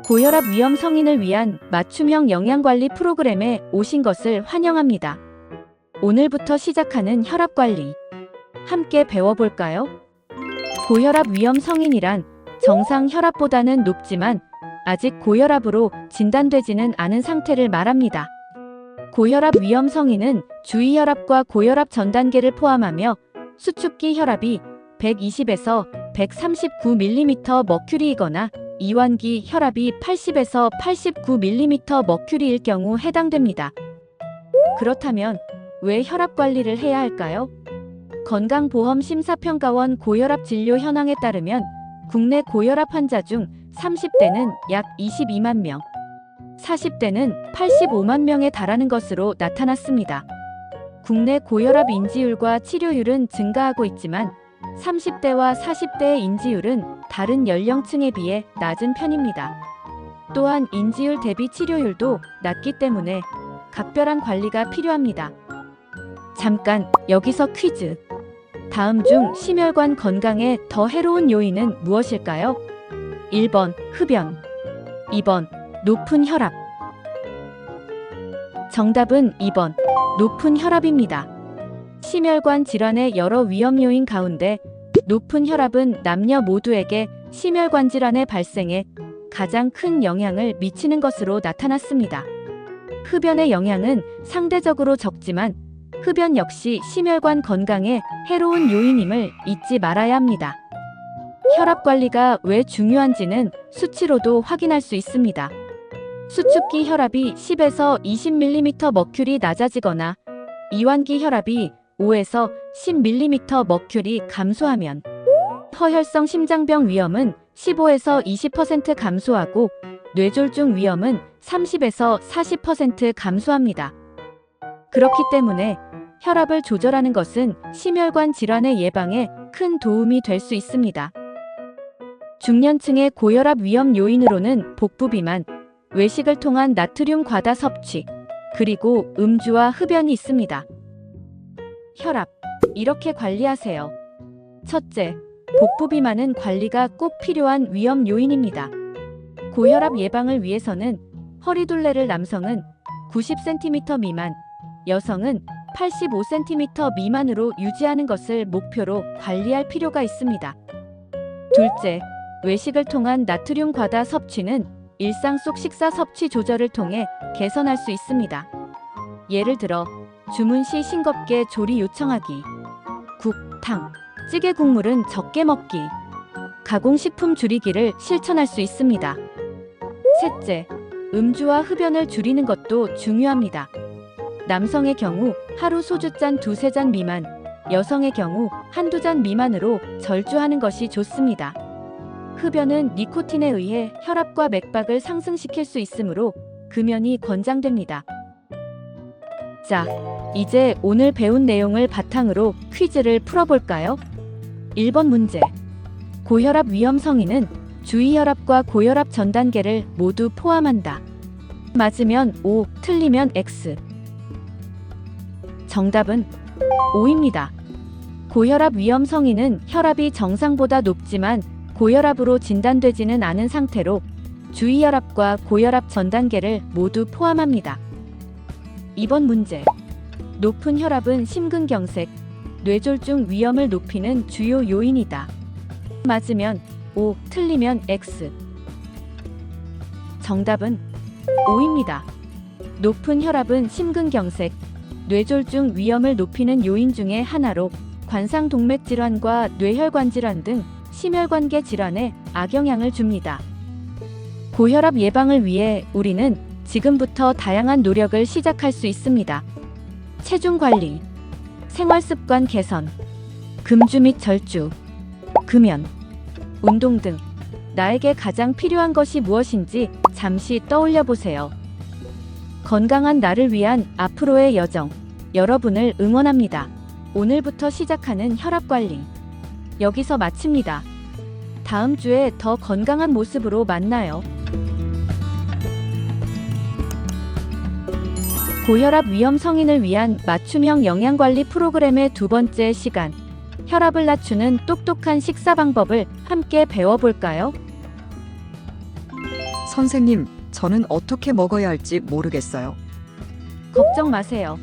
고혈압 위험 성인을 위한 맞춤형 영양관리 프로그램에 오신 것을 환영합니다. 오늘부터 시작하는 혈압관리. 함께 배워볼까요? 고혈압 위험 성인이란 정상 혈압보다는 높지만 아직 고혈압으로 진단되지는 않은 상태를 말합니다. 고혈압 위험 성인은 주의혈압과 고혈압 전 단계를 포함하며 수축기 혈압이 120에서 139mm/H이거나 이완기 혈압이 80에서 89mm/H일 경우 해당됩니다. 그렇다면 왜 혈압 관리를 해야 할까요? 건강보험심사평가원 고혈압 진료 현황에 따르면 국내 고혈압 환자 중 30대는 약 22만 명, 40대는 85만 명에 달하는 것으로 나타났습니다. 국내 고혈압 인지율과 치료율은 증가하고 있지만 30대와 40대의 인지율은 다른 연령층에 비해 낮은 편입니다. 또한 인지율 대비 치료율도 낮기 때문에 각별한 관리가 필요합니다. 잠깐 여기서 퀴즈. 다음 중 심혈관 건강에 더 해로운 요인은 무엇일까요? 1번 흡연, 2번 높은 혈압. 정답은 2번 높은 혈압입니다. 심혈관 질환의 여러 위험 요인 가운데 높은 혈압은 남녀 모두에게 심혈관 질환의 발생에 가장 큰 영향을 미치는 것으로 나타났습니다. 흡연의 영향은 상대적으로 적지만 흡연 역시 심혈관 건강에 해로운 요인임을 잊지 말아야 합니다. 혈압 관리가 왜 중요한지는 수치로도 확인할 수 있습니다. 수축기 혈압이 10에서 20mm/H이 낮아지거나 이완기 혈압이 5에서 10mm/H이 감소하면 허혈성 심장병 위험은 15에서 20% 감소하고 뇌졸중 위험은 30에서 40% 감소합니다. 그렇기 때문에 혈압을 조절하는 것은 심혈관 질환의 예방에 큰 도움이 될 수 있습니다. 중년층의 고혈압 위험 요인으로는 복부 비만, 외식을 통한 나트륨 과다 섭취, 그리고 음주와 흡연이 있습니다. 혈압, 이렇게 관리하세요. 첫째, 복부 비만은 관리가 꼭 필요한 위험 요인입니다. 고혈압 예방을 위해서는 허리둘레를 남성은 90cm 미만, 여성은 85cm 미만으로 유지하는 것을 목표로 관리할 필요가 있습니다. 둘째, 외식을 통한 나트륨 과다 섭취는 일상 속 식사 섭취 조절을 통해 개선할 수 있습니다. 예를 들어 주문 시 싱겁게 조리 요청하기, 국, 탕, 찌개 국물은 적게 먹기, 가공식품 줄이기를 실천할 수 있습니다. 셋째, 음주와 흡연을 줄이는 것도 중요합니다. 남성의 경우 하루 소주잔 2-3잔 미만, 여성의 경우 1-2잔 미만으로 절주하는 것이 좋습니다. 흡연은 니코틴에 의해 혈압과 맥박을 상승시킬 수 있으므로 금연이 권장됩니다. 자, 이제 오늘 배운 내용을 바탕으로 퀴즈를 풀어볼까요? 1번 문제. 고혈압 위험 성인은 주의혈압과 고혈압 전 단계를 모두 포함한다. 맞으면 O, 틀리면 X. 정답은 O입니다. 고혈압 위험 성인은 혈압이 정상보다 높지만 고혈압으로 진단되지는 않은 상태로 주의혈압과 고혈압 전 단계를 모두 포함합니다. 2번 문제. 높은 혈압은 심근경색, 뇌졸중 위험을 높이는 주요 요인이다. 맞으면 O, 틀리면 X. 정답은 O입니다. 높은 혈압은 심근경색, 뇌졸중 위험을 높이는 요인 중에 하나로 관상동맥 질환과 뇌혈관 질환 등 심혈관계 질환에 악영향을 줍니다. 고혈압 예방을 위해 우리는 지금부터 다양한 노력을 시작할 수 있습니다. 체중 관리, 생활습관 개선, 금주 및 절주, 금연, 운동 등 나에게 가장 필요한 것이 무엇인지 잠시 떠올려 보세요. 건강한 나를 위한 앞으로의 여정, 여러분을 응원합니다. 오늘부터 시작하는 혈압 관리, 여기서 마칩니다. 다음 주에 더 건강한 모습으로 만나요. 고혈압 위험 성인을 위한 맞춤형 영양관리 프로그램의 두 번째 시간, 혈압을 낮추는 똑똑한 식사 방법을 함께 배워볼까요? 선생님, 저는 어떻게 먹어야 할지 모르겠어요. 걱정 마세요.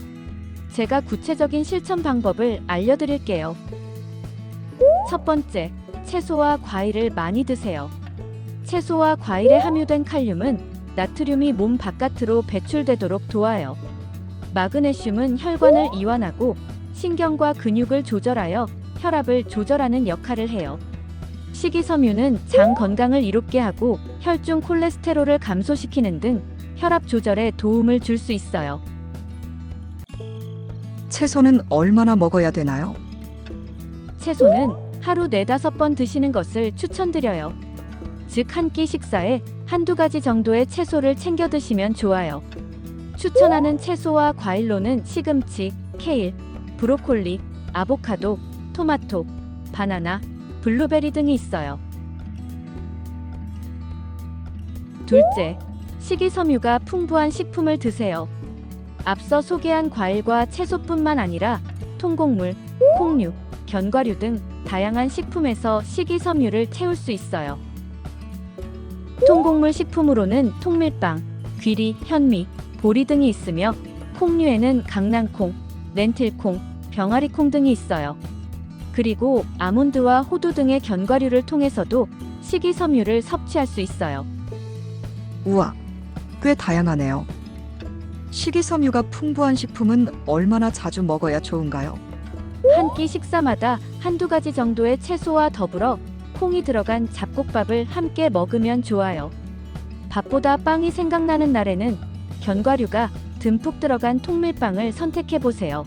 제가 구체적인 실천 방법을 알려드릴게요. 첫 번째, 채소와 과일을 많이 드세요. 채소와 과일에 함유된 칼륨은 나트륨이 몸 바깥으로 배출되도록 도와요. 마그네슘은 혈관을 이완하고 신경과 근육을 조절하여 혈압을 조절하는 역할을 해요. 식이섬유는 장 건강을 이롭게 하고 혈중 콜레스테롤을 감소시키는 등 혈압 조절에 도움을 줄 수 있어요. 채소는 얼마나 먹어야 되나요? 채소는 하루 4-5번 드시는 것을 추천드려요. 즉 한 끼 식사에 한두 가지 정도의 채소를 챙겨 드시면 좋아요. 추천하는 채소와 과일로는 시금치, 케일, 브로콜리, 아보카도, 토마토, 바나나, 블루베리 등이 있어요. 둘째, 식이섬유가 풍부한 식품을 드세요. 앞서 소개한 과일과 채소뿐만 아니라 통곡물, 콩류, 견과류 등 다양한 식품에서 식이섬유를 채울 수 있어요. 통곡물 식품으로는 통밀빵, 귀리, 현미, 보리 등이 있으며 콩류에는 강낭콩, 렌틸콩, 병아리콩 등이 있어요. 그리고 아몬드와 호두 등의 견과류를 통해서도 식이섬유를 섭취할 수 있어요. 우와, 꽤 다양하네요. 식이섬유가 풍부한 식품은 얼마나 자주 먹어야 좋은가요? 한 끼 식사마다 한두 가지 정도의 채소와 더불어 콩이 들어간 잡곡밥을 함께 먹으면 좋아요. 밥보다 빵이 생각나는 날에는 견과류가 듬뿍 들어간 통밀빵을 선택해보세요.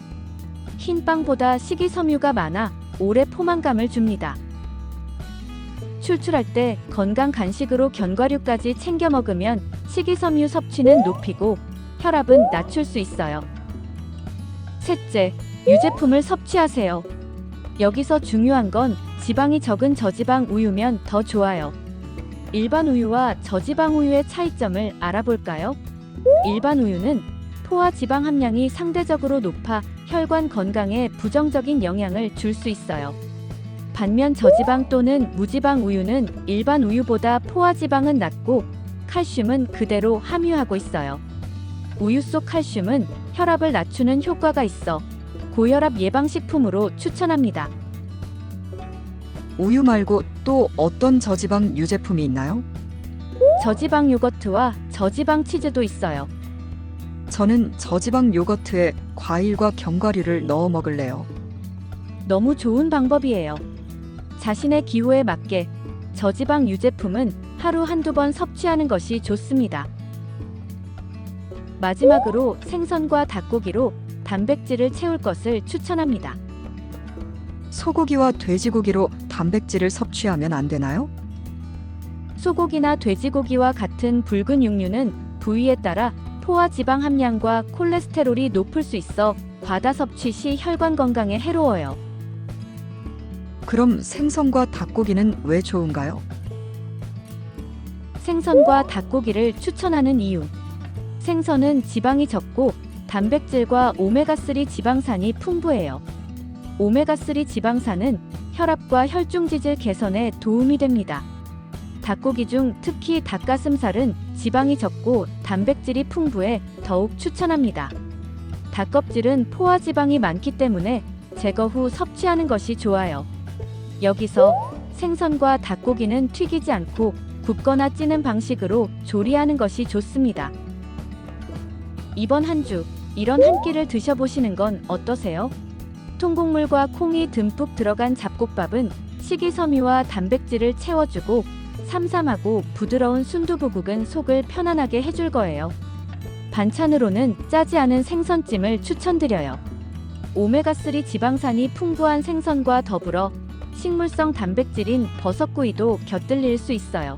흰 빵보다 식이섬유가 많아 오래 포만감을 줍니다. 출출할 때 건강 간식으로 견과류까지 챙겨 먹으면 식이섬유 섭취는 높이고 혈압은 낮출 수 있어요. 셋째, 유제품을 섭취하세요. 여기서 중요한 건 지방이 적은 저지방 우유면 더 좋아요. 일반 우유와 저지방 우유의 차이점을 알아볼까요? 일반 우유는 포화 지방 함량이 상대적으로 높아 혈관 건강에 부정적인 영향을 줄 수 있어요. 반면 저지방 또는 무지방 우유는 일반 우유보다 포화 지방은 낮고 칼슘은 그대로 함유하고 있어요. 우유 속 칼슘은 혈압을 낮추는 효과가 있어 고혈압 예방식품으로 추천합니다. 우유 말고 또 어떤 저지방 유제품이 있나요? 저지방 요거트와 저지방 치즈도 있어요. 저는 저지방 요거트에 과일과 견과류를 넣어 먹을래요. 너무 좋은 방법이에요. 자신의 기호에 맞게 저지방 유제품은 하루 한두 번 섭취하는 것이 좋습니다. 마지막으로 생선과 닭고기로 단백질을 채울 것을 추천합니다. 소고기와 돼지고기로 단백질을 섭취하면 안 되나요? 소고기나 돼지고기와 같은 붉은 육류는 부위에 따라 포화 지방 함량과 콜레스테롤이 높을 수 있어 과다 섭취 시 혈관 건강에 해로워요. 그럼 생선과 닭고기는 왜 좋은가요? 생선과 닭고기를 추천하는 이유. 생선은 지방이 적고 단백질과 오메가3 지방산이 풍부해요. 오메가3 지방산은 혈압과 혈중지질 개선에 도움이 됩니다. 닭고기 중 특히 닭가슴살은 지방이 적고 단백질이 풍부해 더욱 추천합니다. 닭껍질은 포화지방이 많기 때문에 제거 후 섭취하는 것이 좋아요. 여기서 생선과 닭고기는 튀기지 않고 굽거나 찌는 방식으로 조리하는 것이 좋습니다. 이번 한 주 이런 한 끼를 드셔보시는 건 어떠세요? 통곡물과 콩이 듬뿍 들어간 잡곡밥은 식이섬유와 단백질을 채워주고 삼삼하고 부드러운 순두부국은 속을 편안하게 해줄 거예요. 반찬으로는 짜지 않은 생선찜을 추천드려요. 오메가3 지방산이 풍부한 생선과 더불어 식물성 단백질인 버섯구이도 곁들일 수 있어요.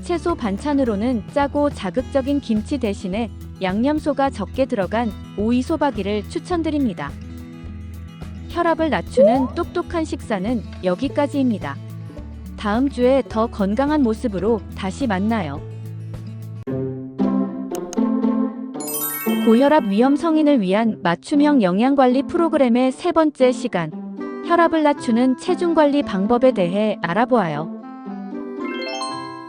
채소 반찬으로는 짜고 자극적인 김치 대신에 양념소가 적게 들어간 오이소박이를 추천드립니다. 혈압을 낮추는 똑똑한 식사는 여기까지입니다. 다음 주에 더 건강한 모습으로 다시 만나요. 고혈압 위험 성인을 위한 맞춤형 영양관리 프로그램의 세 번째 시간, 혈압을 낮추는 체중관리 방법에 대해 알아보아요.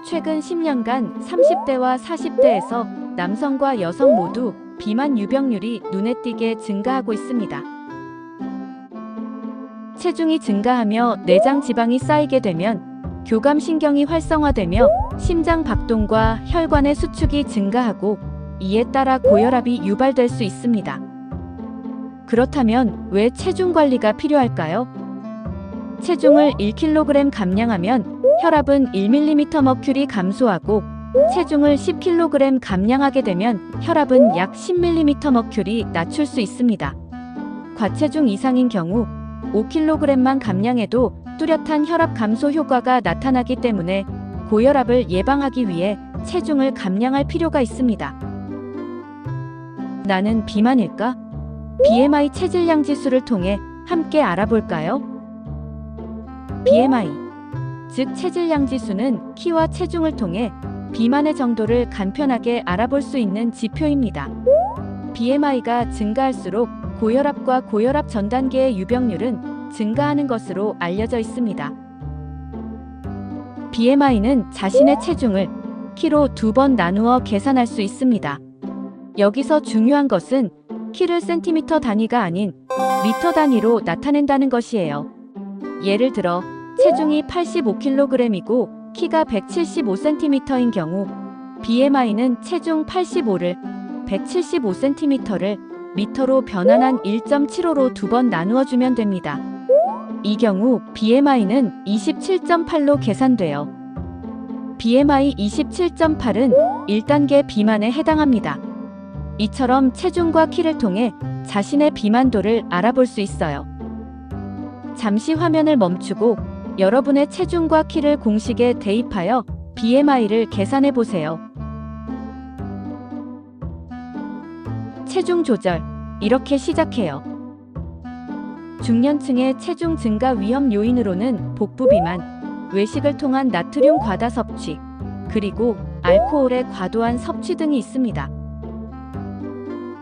최근 10년간 30대와 40대에서 남성과 여성 모두 비만 유병률이 눈에 띄게 증가하고 있습니다. 체중이 증가하며 내장 지방이 쌓이게 되면 교감신경이 활성화되며 심장 박동과 혈관의 수축이 증가하고 이에 따라 고혈압이 유발될 수 있습니다. 그렇다면 왜 체중 관리가 필요할까요? 체중을 1kg 감량하면 혈압은 1mmHg 감소하고 체중을 10kg 감량하게 되면 혈압은 약 10mmHg 낮출 수 있습니다. 과체중 이상인 경우 5kg만 감량해도 뚜렷한 혈압 감소 효과가 나타나기 때문에 고혈압을 예방하기 위해 체중을 감량할 필요가 있습니다. 나는 비만일까? BMI 체질량 지수를 통해 함께 알아볼까요? BMI, 즉 체질량 지수는 키와 체중을 통해 비만의 정도를 간편하게 알아볼 수 있는 지표입니다. BMI가 증가할수록 고혈압과 고혈압 전 단계의 유병률은 증가하는 것으로 알려져 있습니다. BMI는 자신의 체중을 키로 2번 나누어 계산할 수 있습니다. 여기서 중요한 것은 키를 센티미터 단위가 아닌 미터 단위로 나타낸다는 것이에요. 예를 들어 체중이 85kg이고 키가 175cm인 경우 BMI는 체중 85를 175cm를 미터로 변환한 1.75로 2번 나누어 주면 됩니다. 이 경우 BMI는 27.8로 계산돼요. BMI 27.8은 1단계 비만에 해당합니다. 이처럼 체중과 키를 통해 자신의 비만도를 알아볼 수 있어요. 잠시 화면을 멈추고 여러분의 체중과 키를 공식에 대입하여 BMI를 계산해 보세요. 체중 조절, 이렇게 시작해요. 중년층의 체중 증가 위험 요인으로는 복부 비만, 외식을 통한 나트륨 과다 섭취, 그리고 알코올의 과도한 섭취 등이 있습니다.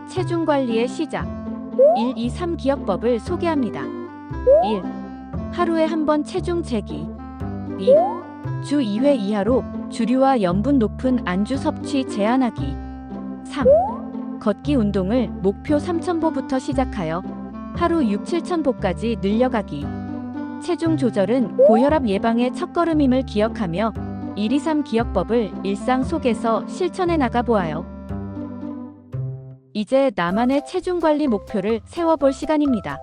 체중 관리의 시작. 1, 2, 3 기억법을 소개합니다. 1. 하루에 한 번 체중 재기. 2. 주 2회 이하로 주류와 염분 높은 안주 섭취 제한하기. 3. 걷기 운동을 목표 3,000보부터 시작하여 하루 6, 7,000보까지 늘려가기. 체중 조절은 고혈압 예방의 첫걸음임을 기억하며 1, 2, 3 기억법을 일상 속에서 실천해 나가보아요. 이제 나만의 체중 관리 목표를 세워볼 시간입니다.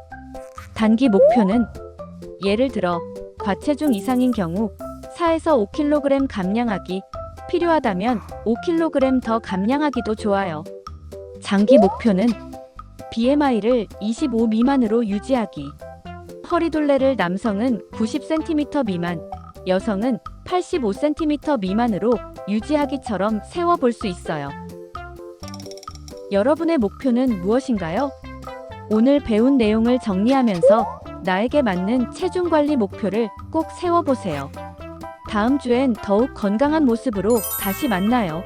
단기 목표는 예를 들어 과체중 이상인 경우 4에서 5kg 감량하기, 필요하다면 5kg 더 감량하기도 좋아요. 장기 목표는 BMI를 25 미만으로 유지하기. 허리둘레를 남성은 90cm 미만, 여성은 85cm 미만으로 유지하기처럼 세워볼 수 있어요. 여러분의 목표는 무엇인가요? 오늘 배운 내용을 정리하면서 나에게 맞는 체중 관리 목표를 꼭 세워보세요. 다음 주엔 더욱 건강한 모습으로 다시 만나요.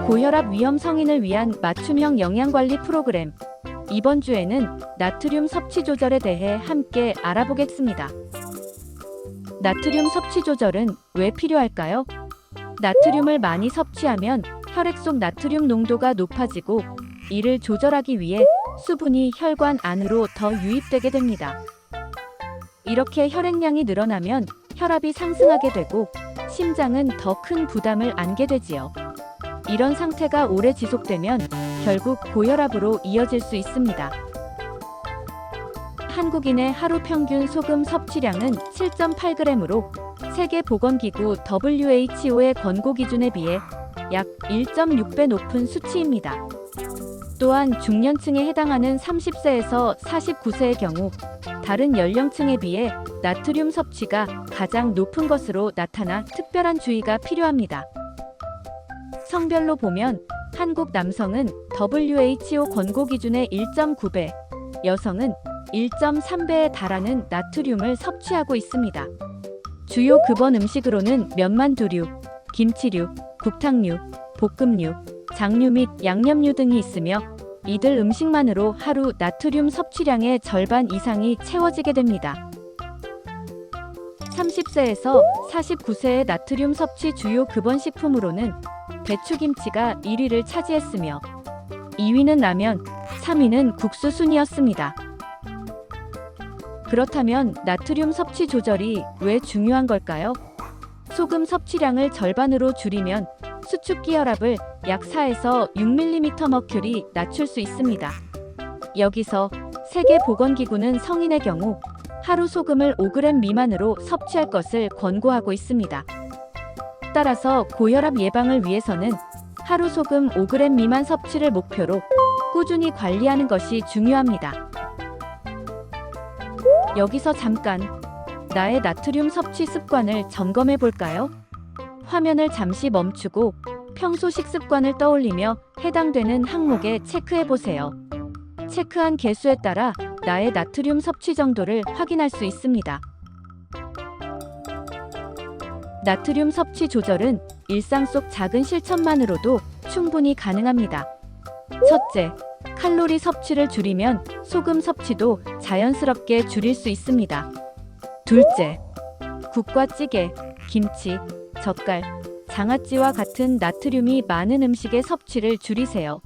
고혈압 위험 성인을 위한 맞춤형 영양관리 프로그램. 이번 주에는 나트륨 섭취 조절에 대해 함께 알아보겠습니다. 나트륨 섭취 조절은 왜 필요할까요? 나트륨을 많이 섭취하면 혈액 속 나트륨 농도가 높아지고 이를 조절하기 위해 수분이 혈관 안으로 더 유입되게 됩니다. 이렇게 혈액량이 늘어나면 혈압이 상승하게 되고 심장은 더 큰 부담을 안게 되지요. 이런 상태가 오래 지속되면 결국 고혈압으로 이어질 수 있습니다. 한국인의 하루 평균 소금 섭취량은 7.8g으로 세계보건기구 WHO의 권고 기준에 비해 약 1.6배 높은 수치입니다. 또한 중년층에 해당하는 30세에서 49세의 경우 다른 연령층에 비해 나트륨 섭취가 가장 높은 것으로 나타나 특별한 주의가 필요합니다. 성별로 보면 한국 남성은 WHO 권고 기준의 1.9배, 여성은 1.3배에 달하는 나트륨을 섭취하고 있습니다. 주요 급원 음식으로는 면만두류, 김치류, 국탕류, 볶음류, 장류 및 양념류 등이 있으며 이들 음식만으로 하루 나트륨 섭취량의 절반 이상이 채워지게 됩니다. 30세에서 49세의 나트륨 섭취 주요 급원 식품으로는 배추김치가 1위를 차지했으며 2위는 라면, 3위는 국수 순이었습니다. 그렇다면 나트륨 섭취 조절이 왜 중요한 걸까요? 소금 섭취량을 절반으로 줄이면 수축기 혈압을 약 4에서 6mmHg 낮출 수 있습니다. 여기서 세계보건기구는 성인의 경우 하루 소금을 5g 미만으로 섭취할 것을 권고하고 있습니다. 따라서 고혈압 예방을 위해서는 하루 소금 5g 미만 섭취를 목표로 꾸준히 관리하는 것이 중요합니다. 여기서 잠깐 나의 나트륨 섭취 습관을 점검해 볼까요? 화면을 잠시 멈추고 평소 식습관을 떠올리며 해당되는 항목에 체크해 보세요. 체크한 개수에 따라 나의 나트륨 섭취 정도를 확인할 수 있습니다. 나트륨 섭취 조절은 일상 속 작은 실천만으로도 충분히 가능합니다. 첫째, 칼로리 섭취를 줄이면 소금 섭취도 자연스럽게 줄일 수 있습니다. 둘째, 국과 찌개, 김치, 젓갈, 장아찌와 같은 나트륨이 많은 음식의 섭취를 줄이세요.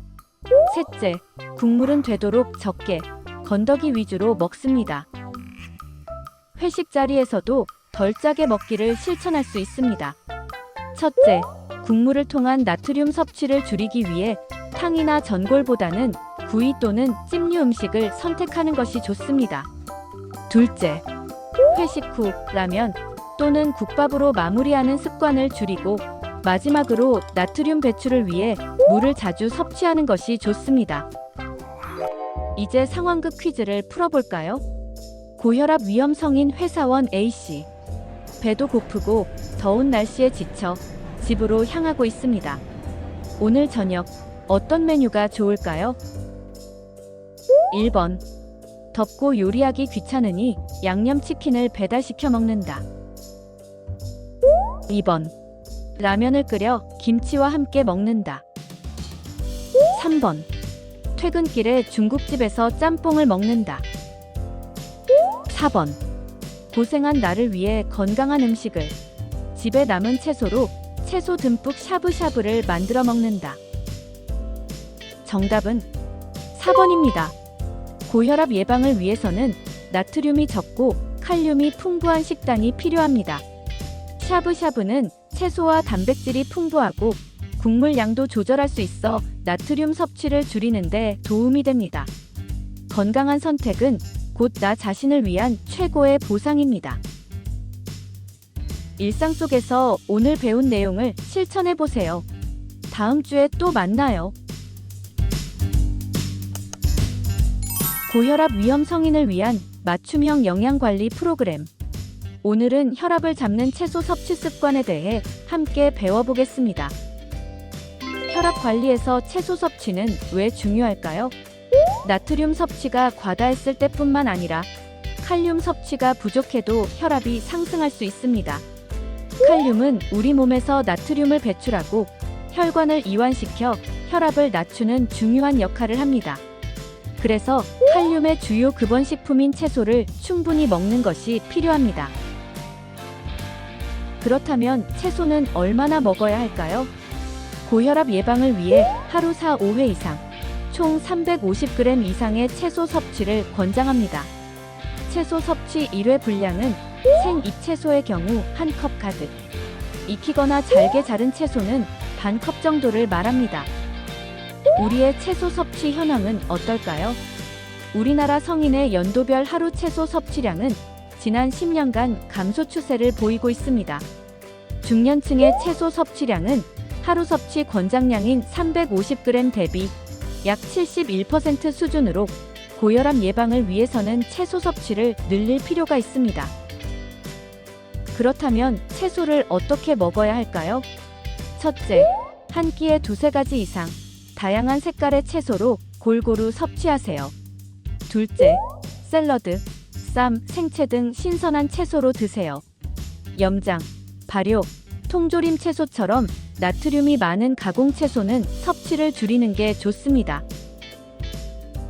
셋째, 국물은 되도록 적게, 건더기 위주로 먹습니다. 회식 자리에서도 덜 짜게 먹기를 실천할 수 있습니다. 첫째, 국물을 통한 나트륨 섭취를 줄이기 위해 탕이나 전골보다는 구이 또는 찜류 음식을 선택하는 것이 좋습니다. 둘째, 회식 후 라면 또는 국밥으로 마무리하는 습관을 줄이고 마지막으로 나트륨 배출을 위해 물을 자주 섭취하는 것이 좋습니다. 이제 상황극 퀴즈를 풀어볼까요? 고혈압 위험성인 회사원 A씨. 배도 고프고 더운 날씨에 지쳐 집으로 향하고 있습니다. 오늘 저녁 어떤 메뉴가 좋을까요? 1번. 덥고 요리하기 귀찮으니 양념치킨을 배달시켜 먹는다. 2번. 라면을 끓여 김치와 함께 먹는다. 3번. 퇴근길에 중국집에서 짬뽕을 먹는다. 4번. 고생한 나를 위해 건강한 음식을 집에 남은 채소로 채소 듬뿍 샤브샤브를 만들어 먹는다. 정답은 4번입니다. 고혈압 예방을 위해서는 나트륨이 적고 칼륨이 풍부한 식단이 필요합니다. 샤브샤브는 채소와 단백질이 풍부하고 국물 양도 조절할 수 있어 나트륨 섭취를 줄이는 데 도움이 됩니다. 건강한 선택은 곧 나 자신을 위한 최고의 보상입니다. 일상 속에서 오늘 배운 내용을 실천해 보세요. 다음 주에 또 만나요. 고혈압 위험 성인을 위한 맞춤형 영양관리 프로그램. 오늘은 혈압을 잡는 채소 섭취 습관에 대해 함께 배워보겠습니다. 혈압 관리에서 채소 섭취는 왜 중요할까요? 나트륨 섭취가 과다했을 때뿐만 아니라 칼륨 섭취가 부족해도 혈압이 상승할 수 있습니다. 칼륨은 우리 몸에서 나트륨을 배출하고 혈관을 이완시켜 혈압을 낮추는 중요한 역할을 합니다. 그래서 칼륨의 주요 급원 식품인 채소를 충분히 먹는 것이 필요합니다. 그렇다면 채소는 얼마나 먹어야 할까요? 고혈압 예방을 위해 하루 4-5회 이상, 총 350g 이상의 채소 섭취를 권장합니다. 채소 섭취 1회 분량은 생잎채소의 경우 1컵 가득, 익히거나 잘게 자른 채소는 반 컵 정도를 말합니다. 우리의 채소 섭취 현황은 어떨까요? 우리나라 성인의 연도별 하루 채소 섭취량은 지난 10년간 감소 추세를 보이고 있습니다. 중년층의 채소 섭취량은 하루 섭취 권장량인 350g 대비 약 71% 수준으로 고혈압 예방을 위해서는 채소 섭취를 늘릴 필요가 있습니다. 그렇다면 채소를 어떻게 먹어야 할까요? 첫째, 한 끼에 두세 가지 이상 다양한 색깔의 채소로 골고루 섭취하세요. 둘째, 샐러드, 쌈, 생채 등 신선한 채소로 드세요. 염장, 발효, 통조림 채소처럼 나트륨이 많은 가공 채소는 섭취를 줄이는 게 좋습니다.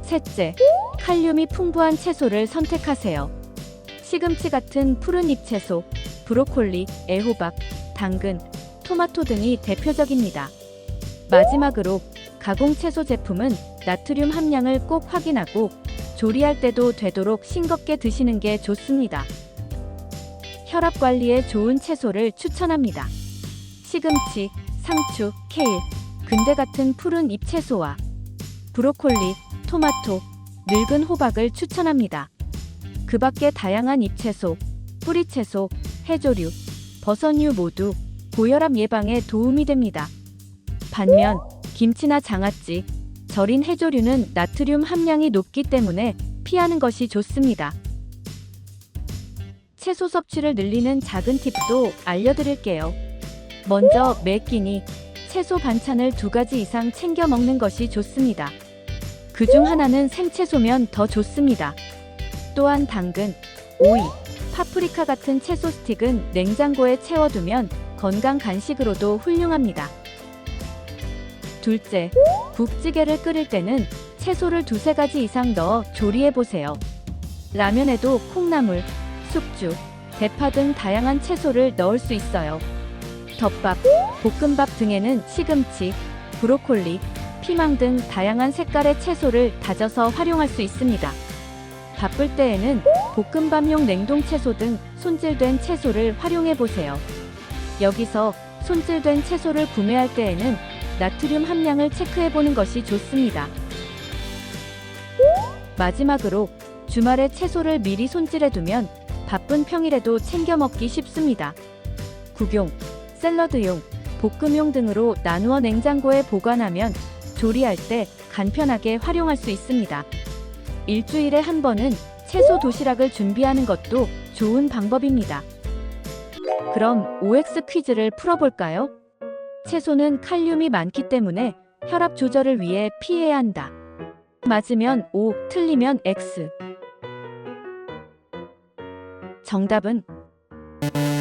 셋째, 칼륨이 풍부한 채소를 선택하세요. 시금치 같은 푸른 잎채소, 브로콜리, 애호박, 당근, 토마토 등이 대표적입니다. 마지막으로 가공 채소 제품은 나트륨 함량을 꼭 확인하고 조리할 때도 되도록 싱겁게 드시는 게 좋습니다. 혈압 관리에 좋은 채소를 추천합니다. 시금치, 상추, 케일, 근대 같은 푸른 잎 채소와 브로콜리, 토마토, 늙은 호박을 추천합니다. 그 밖에 다양한 잎채소, 뿌리채소, 해조류, 버섯류 모두 고혈압 예방에 도움이 됩니다. 반면 김치나 장아찌, 절인 해조류는 나트륨 함량이 높기 때문에 피하는 것이 좋습니다. 채소 섭취를 늘리는 작은 팁도 알려드릴게요. 먼저 매 끼니 채소 반찬을 2가지 이상 챙겨 먹는 것이 좋습니다. 그중 하나는 생채소면 더 좋습니다. 또한 당근, 오이, 파프리카 같은 채소 스틱은 냉장고에 채워두면 건강 간식으로도 훌륭합니다. 둘째, 국찌개를 끓일 때는 채소를 2-3가지 이상 넣어 조리해보세요. 라면에도 콩나물, 숙주, 대파 등 다양한 채소를 넣을 수 있어요. 덮밥, 볶음밥 등에는 시금치, 브로콜리, 피망 등 다양한 색깔의 채소를 다져서 활용할 수 있습니다. 바쁠 때에는 볶음밥용 냉동 채소 등 손질된 채소를 활용해보세요. 여기서 손질된 채소를 구매할 때에는 나트륨 함량을 체크해보는 것이 좋습니다. 마지막으로 주말에 채소를 미리 손질해두면 바쁜 평일에도 챙겨 먹기 쉽습니다. 국용, 샐러드용, 볶음용 등으로 나누어 냉장고에 보관하면 조리할 때 간편하게 활용할 수 있습니다. 일주일에 한 번은 채소 도시락을 준비하는 것도 좋은 방법입니다. 그럼 OX 퀴즈를 풀어볼까요? 채소는 칼륨이 많기 때문에 혈압 조절을 위해 피해야 한다. 맞으면 O, 틀리면 X. 정답은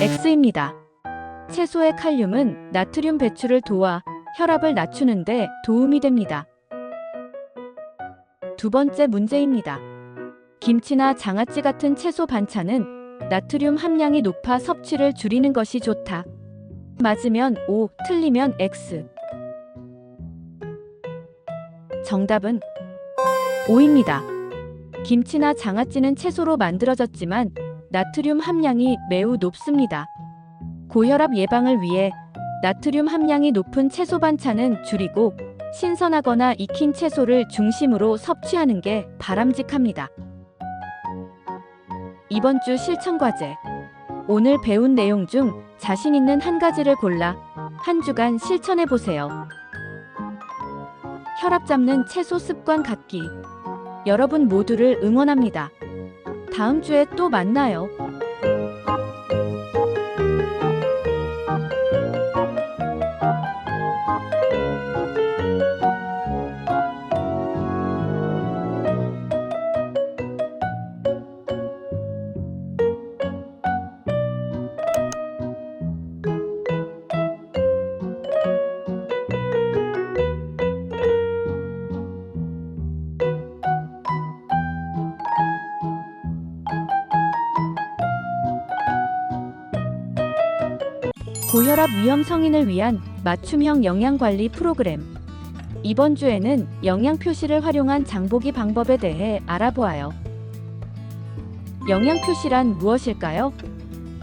X입니다. 채소의 칼륨은 나트륨 배출을 도와 혈압을 낮추는 데 도움이 됩니다. 두 번째 문제입니다. 김치나 장아찌 같은 채소 반찬은 나트륨 함량이 높아 섭취를 줄이는 것이 좋다. 맞으면 O, 틀리면 X. 정답은 O입니다. 김치나 장아찌는 채소로 만들어졌지만 나트륨 함량이 매우 높습니다. 고혈압 예방을 위해 나트륨 함량이 높은 채소 반찬은 줄이고 신선하거나 익힌 채소를 중심으로 섭취하는 게 바람직합니다. 이번 주 실천 과제. 오늘 배운 내용 중 자신 있는 한 가지를 골라 한 주간 실천해 보세요. 혈압 잡는 채소 습관 갖기. 여러분 모두를 응원합니다. 다음 주에 또 만나요. 고혈압 위험 성인을 위한 맞춤형 영양관리 프로그램. 이번 주에는 영양 표시를 활용한 장보기 방법에 대해 알아보아요. 영양 표시란 무엇일까요?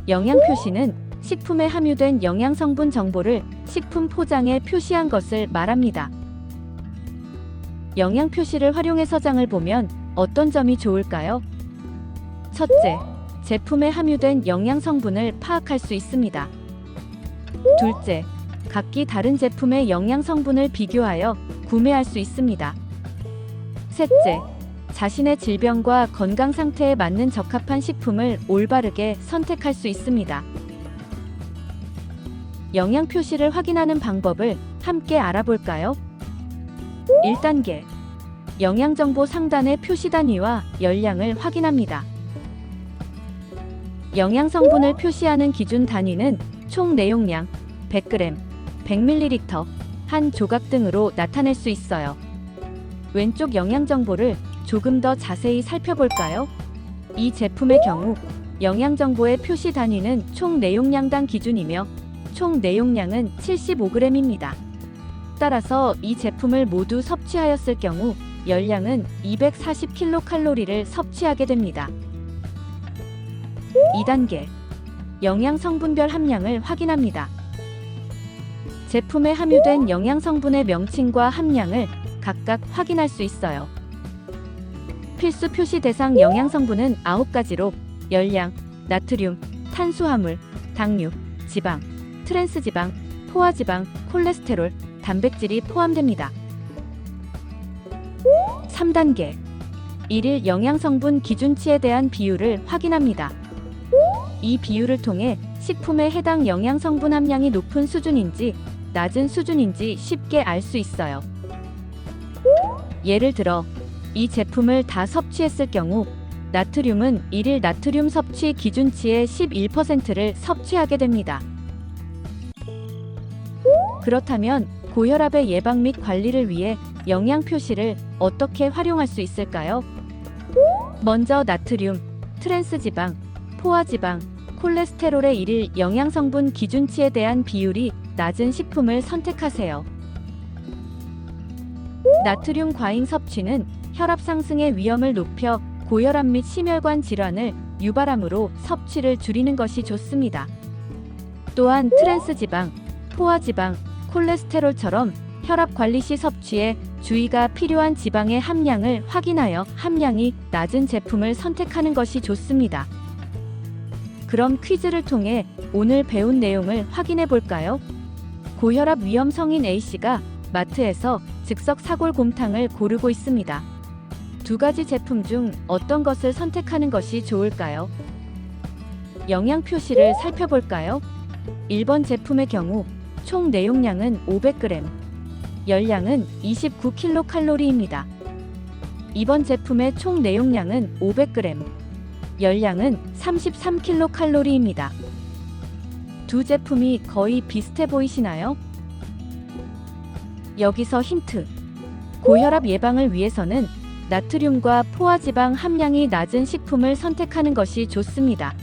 영양 표시는 식품에 함유된 영양 성분 정보를 식품 포장에 표시한 것을 말합니다. 영양 표시를 활용해 서장을 보면 어떤 점이 좋을까요? 첫째, 제품에 함유된 영양 성분을 파악할 수 있습니다. 둘째, 각기 다른 제품의 영양 성분을 비교하여 구매할 수 있습니다. 셋째, 자신의 질병과 건강 상태에 맞는 적합한 식품을 올바르게 선택할 수 있습니다. 영양 표시를 확인하는 방법을 함께 알아볼까요? 1단계. 영양정보 상단의 표시 단위와 열량을 확인합니다. 영양 성분을 표시하는 기준 단위는 총 내용량, 100g, 100ml, 한 조각 등으로 나타낼 수 있어요. 왼쪽 영양 정보를 조금 더 자세히 살펴볼까요? 이 제품의 경우 영양 정보의 표시 단위는 총 내용량당 기준이며 총 내용량은 75g입니다. 따라서 이 제품을 모두 섭취하였을 경우 열량은 240kcal를 섭취하게 됩니다. 2단계. 영양 성분별 함량을 확인합니다. 제품에 함유된 영양 성분의 명칭과 함량을 각각 확인할 수 있어요. 필수 표시 대상 영양 성분은 9가지로 열량, 나트륨, 탄수화물, 당류, 지방, 트랜스지방, 포화지방, 콜레스테롤, 단백질이 포함됩니다. 3단계. 일일 영양 성분 기준치에 대한 비율을 확인합니다. 이 비율을 통해 식품의 해당 영양 성분 함량이 높은 수준인지 낮은 수준인지 쉽게 알 수 있어요. 예를 들어 이 제품을 다 섭취했을 경우 나트륨은 일일 나트륨 섭취 기준치의 11%를 섭취하게 됩니다. 그렇다면 고혈압의 예방 및 관리를 위해 영양 표시를 어떻게 활용할 수 있을까요? 먼저 나트륨, 트랜스지방, 포화지방, 콜레스테롤의 일일 영양 성분 기준치에 대한 비율이 낮은 식품을 선택하세요. 나트륨 과잉 섭취는 혈압 상승의 위험을 높여 고혈압 및 심혈관 질환을 유발하므로 섭취를 줄이는 것이 좋습니다. 또한 트랜스지방, 포화지방, 콜레스테롤처럼 혈압 관리 시 섭취에 주의가 필요한 지방의 함량을 확인하여 함량이 낮은 제품을 선택하는 것이 좋습니다. 그럼 퀴즈를 통해 오늘 배운 내용을 확인해 볼까요? 고혈압 위험 성인 A씨가 마트에서 즉석 사골곰탕을 고르고 있습니다. 두 가지 제품 중 어떤 것을 선택하는 것이 좋을까요? 영양 표시를 살펴볼까요? 1번 제품의 경우 총 내용량은 500g, 열량은 29kcal입니다. 2번 제품의 총 내용량은 500g, 열량은 33kcal입니다. 두 제품이 거의 비슷해 보이시나요? 여기서 힌트. 고혈압 예방을 위해서는 나트륨과 포화지방 함량이 낮은 식품을 선택하는 것이 좋습니다.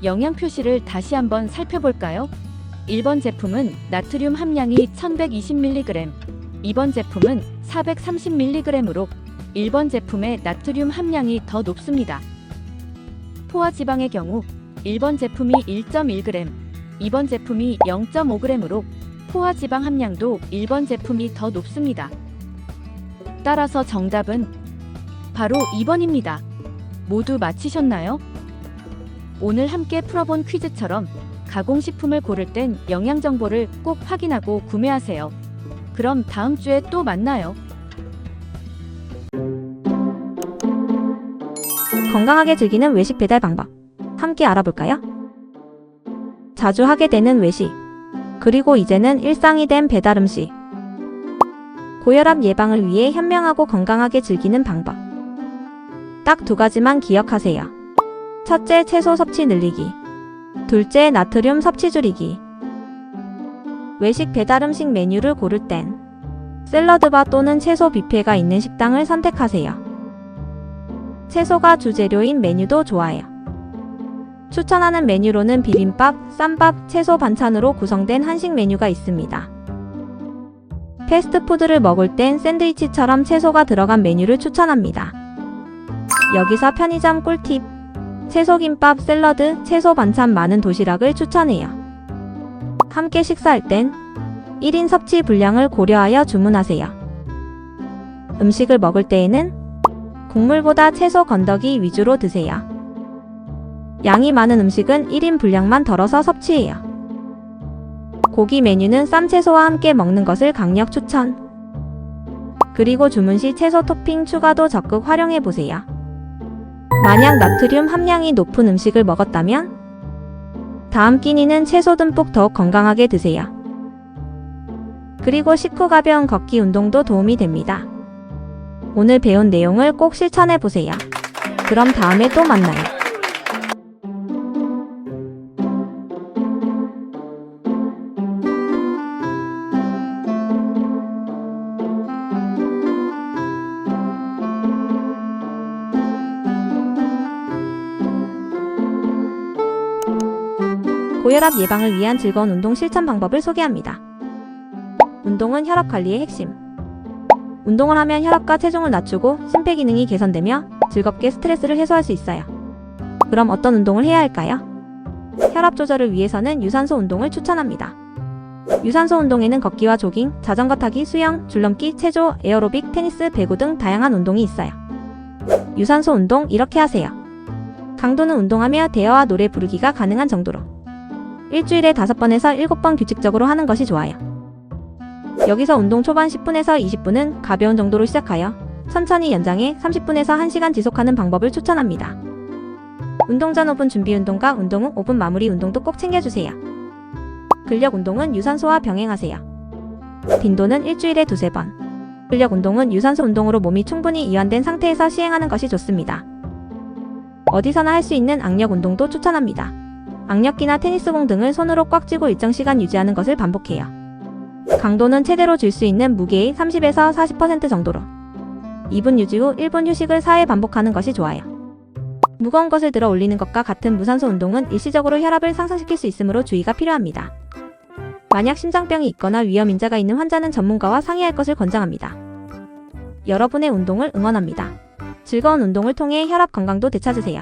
영양 표시를 다시 한번 살펴볼까요? 1번 제품은 나트륨 함량이 1120mg, 2번 제품은 430mg으로 1번 제품의 나트륨 함량이 더 높습니다. 포화지방의 경우 1번 제품이 1.1g, 2번 제품이 0.5g으로 포화지방 함량도 1번 제품이 더 높습니다. 따라서 정답은 바로 2번입니다. 모두 맞히셨나요? 오늘 함께 풀어본 퀴즈처럼 가공식품을 고를 땐 영양 정보를 꼭 확인하고 구매하세요. 그럼 다음 주에 또 만나요. 건강하게 즐기는 외식 배달 방법 함께 알아볼까요? 자주 하게 되는 외식, 그리고 이제는 일상이 된 배달 음식. 고혈압 예방을 위해 현명하고 건강하게 즐기는 방법. 딱 두 가지만 기억하세요. 첫째, 채소 섭취 늘리기. 둘째, 나트륨 섭취 줄이기. 외식 배달 음식 메뉴를 고를 땐 샐러드바 또는 채소 뷔페가 있는 식당을 선택하세요. 채소가 주재료인 메뉴도 좋아요. 추천하는 메뉴로는 비빔밥, 쌈밥, 채소 반찬으로 구성된 한식 메뉴가 있습니다. 패스트푸드를 먹을 땐 샌드위치처럼 채소가 들어간 메뉴를 추천합니다. 여기서 편의점 꿀팁. 채소김밥, 샐러드, 채소 반찬 많은 도시락을 추천해요. 함께 식사할 땐 1인 섭취 분량을 고려하여 주문하세요. 음식을 먹을 때에는 국물보다 채소 건더기 위주로 드세요. 양이 많은 음식은 1인 분량만 덜어서 섭취해요. 고기 메뉴는 쌈채소와 함께 먹는 것을 강력 추천. 그리고 주문 시 채소 토핑 추가도 적극 활용해보세요. 만약 나트륨 함량이 높은 음식을 먹었다면 다음 끼니는 채소 듬뿍 더욱 건강하게 드세요. 그리고 식후 가벼운 걷기 운동도 도움이 됩니다. 오늘 배운 내용을 꼭 실천해보세요. 그럼 다음에 또 만나요. 고혈압 예방을 위한 즐거운 운동 실천 방법을 소개합니다. 운동은 혈압 관리의 핵심. 운동을 하면 혈압과 체중을 낮추고 심폐기능이 개선되며 즐겁게 스트레스를 해소할 수 있어요. 그럼 어떤 운동을 해야 할까요? 혈압 조절을 위해서는 유산소 운동을 추천합니다. 유산소 운동에는 걷기와 조깅, 자전거 타기, 수영, 줄넘기, 체조, 에어로빅, 테니스, 배구 등 다양한 운동이 있어요. 유산소 운동 이렇게 하세요. 강도는 운동하며 대화와 노래 부르기가 가능한 정도로. 일주일에 5번에서 7번 규칙적으로 하는 것이 좋아요. 여기서 운동 초반 10분에서 20분은 가벼운 정도로 시작하여 천천히 연장해 30분에서 1시간 지속하는 방법을 추천합니다. 운동 전 5분 준비 운동과 운동 후 5분 마무리 운동도 꼭 챙겨주세요. 근력 운동은 유산소와 병행하세요. 빈도는 일주일에 2-3번. 근력 운동은 유산소 운동으로 몸이 충분히 이완된 상태에서 시행하는 것이 좋습니다. 어디서나 할 수 있는 악력 운동도 추천합니다. 악력기나 테니스공 등을 손으로 꽉 쥐고 일정 시간 유지하는 것을 반복해요. 강도는 최대로 줄 수 있는 무게의 30에서 40% 정도로. 2분 유지 후 1분 휴식을 4회 반복하는 것이 좋아요. 무거운 것을 들어 올리는 것과 같은 무산소 운동은 일시적으로 혈압을 상승시킬 수 있으므로 주의가 필요합니다. 만약 심장병이 있거나 위험 인자가 있는 환자는 전문가와 상의할 것을 권장합니다. 여러분의 운동을 응원합니다. 즐거운 운동을 통해 혈압 건강도 되찾으세요.